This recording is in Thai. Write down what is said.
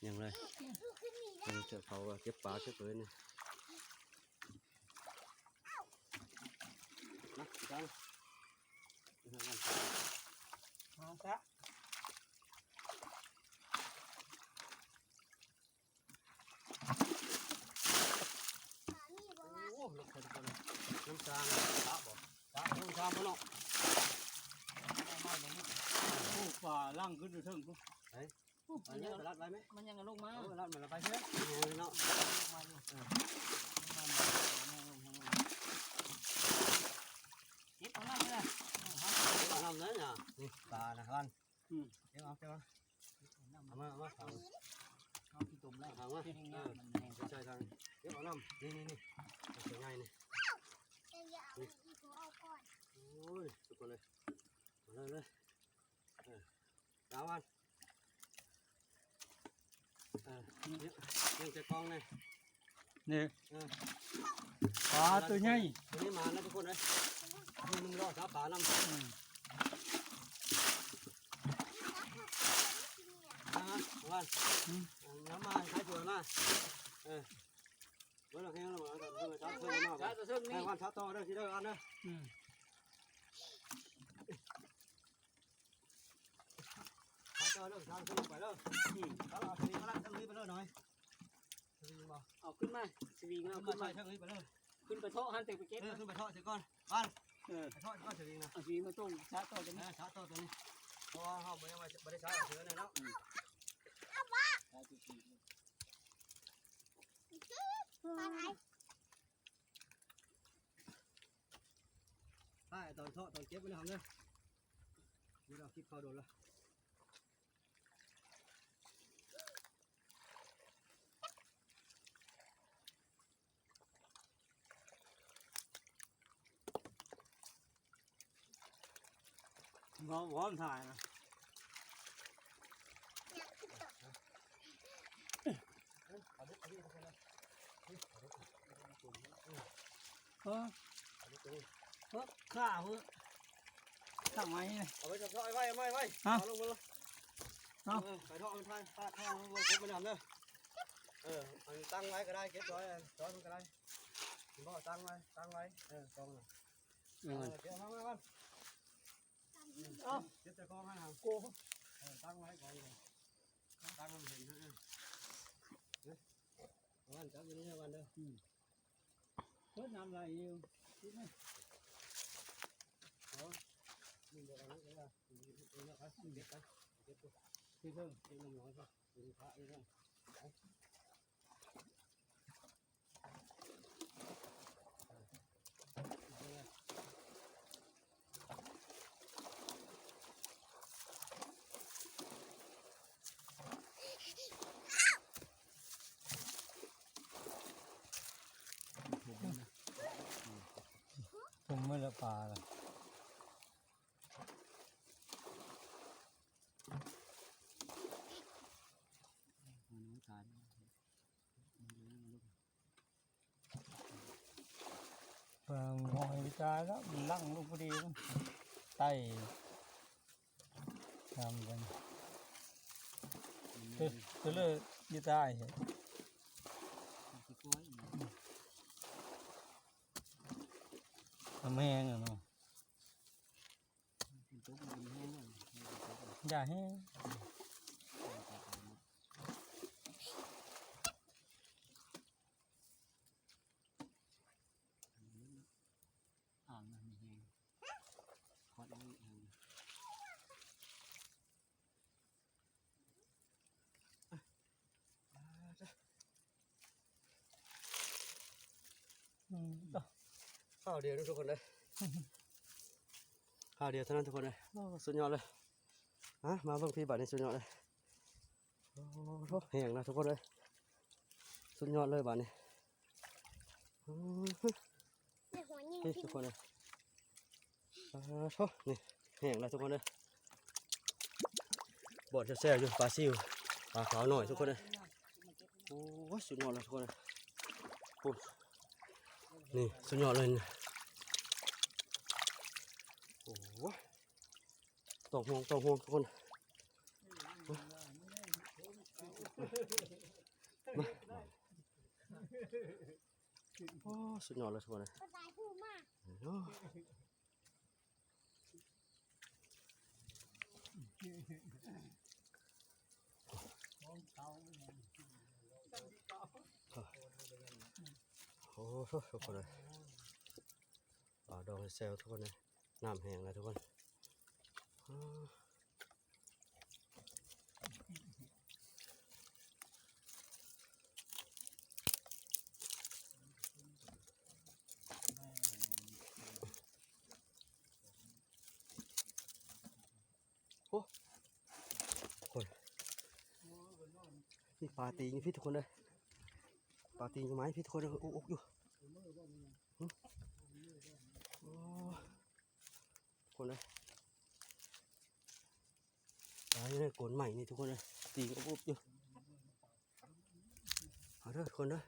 ยังเลยเจอเขาเก็บปลาเก็บเลยเนี่ยนะจังมาซะโอ้ลูกคนคนน้ำจางปลาบ่ปลาน้ำจางบ่เนาะโอ้ป่าล่างขึ้นอยู่เทิงปุ๊บ อันนี้รัดไว้ไหม มันยังกระลงมา รัดมันละไปเชื่อเนาะเก็บเอาหน้าเลย เอาน้ำนั้นน่ะนี่ปลานะกันเดี๋ยวเอาเดี๋ยวเอามาเอาที่ตุ่มแล้ว เอามา ที่งานมันแห้ง ใช่ทางเดี๋ยวเอาน้ำนี่สวยงามนี่โอ้ยสุดเลยมาเลยดาวันยังจะกองเลย นี่ปลาตัวใหญ่ ตัวนี้มาแล้วทุกคนเลยมึงรอสาปลาน้ำวันน้ำมาใช้ถั่วมาเมื่อเราแค่เรามาแต่เมื่อเช้าเพิ่มมากให้วันเช้าโตเด้อทีเด้ออันเด้อเช้าโตเด้อเช้าขึ้นไปเด้อเขาเอาทีมาละทั้งนี้ไปเลยหน่อยเอาขึ้นมาสวิงเอาขึ้นมา ทั้งนี้ไปเลย ขึ้นไปเทาะหันเตะไปเก็บ ขึ้นไปทอดเสร็จก่อนบ้านไปทอดก็เสร็จนะ เอาสวิงมาต้มช้าต่อจะนี่ เช้าโตตัวนี้เพราะว่าเขาไม่ได้ใช้เสือเนี่ยแล้วใช่ตอนทอดตอนเก็บไม่ได้ทำเลยนี่เราคิดเขาโดนละ ง้อมถ่ายนะข้าวข้าวไม้เนี่ย เอาไปจับทอดไว้เอาลงมาเลยไปทอดมันทอดเก็บไม่ทำเลยอันตั้งไว้ก็ได้เก็บร้อยมันก็ได้คุณพ่อตั้งไว้กองเลยเก็บมาบ้านเก็บแต่กองให้ห่างโก้ตั้งไว้ก่อนตั้งมันเห็นนะวันจับอยู่นี่วันเด้อเพิ่มน้ำไหลอยู่ที่นี่ นี่เดี๋ยวเราเก็บไปเก็บไปที่เพิ่มเก็บมันน้อยก็ดูพระนี่เรื่องผมไม่ละปลาเลยปลาหอยวิจารแล้วมันลั่งลูกพอดีมั้งไต่ทำกันตัวเลือกยี่ใต้เหรอทำแห้งอ่ะเนาะอย่าแห้งอ่างมันแห้งคอดนี่เองข้าวเดียวทุกคนเลยข้าวเดียวเท่านั้นทุกคนเลยสุดยอดเลยมาเบิ่งพี่บัตรนี่สุดยอดเลยโอ้โหแห้งนะทุกคนเลยสุดยอดเลยบัตรนี่นี่ทุกคนเลยโชว์นี่แห้งแล้วทุกคนเลยบดจะแซ่อยู่ปลาซิวปลาขาวหน่อยทุกคนเลยโอ้สุดยอดเลยทุกคนเลยนี่สุดยอดเลยโอ้โหตกห่วงทุกคน โอ้สุดยอดเลยทุกคนเลย ก็ตายผู้มาก โอ้ ของเขา โหทุกคนเลยดองเซลทุกคนเลยน้ำแห้งเลยทุกคนนี่ปลาตีนพี่ทุกคนเลยปลาตีนอยู่ไหมพี่ทุกคนเลยอุกอยู่คนเลยปลาเนี่ยโกนใหม่นี่ทุกคนเลยตีนอุบอยู่เอาเด้อทุกคนเด้อ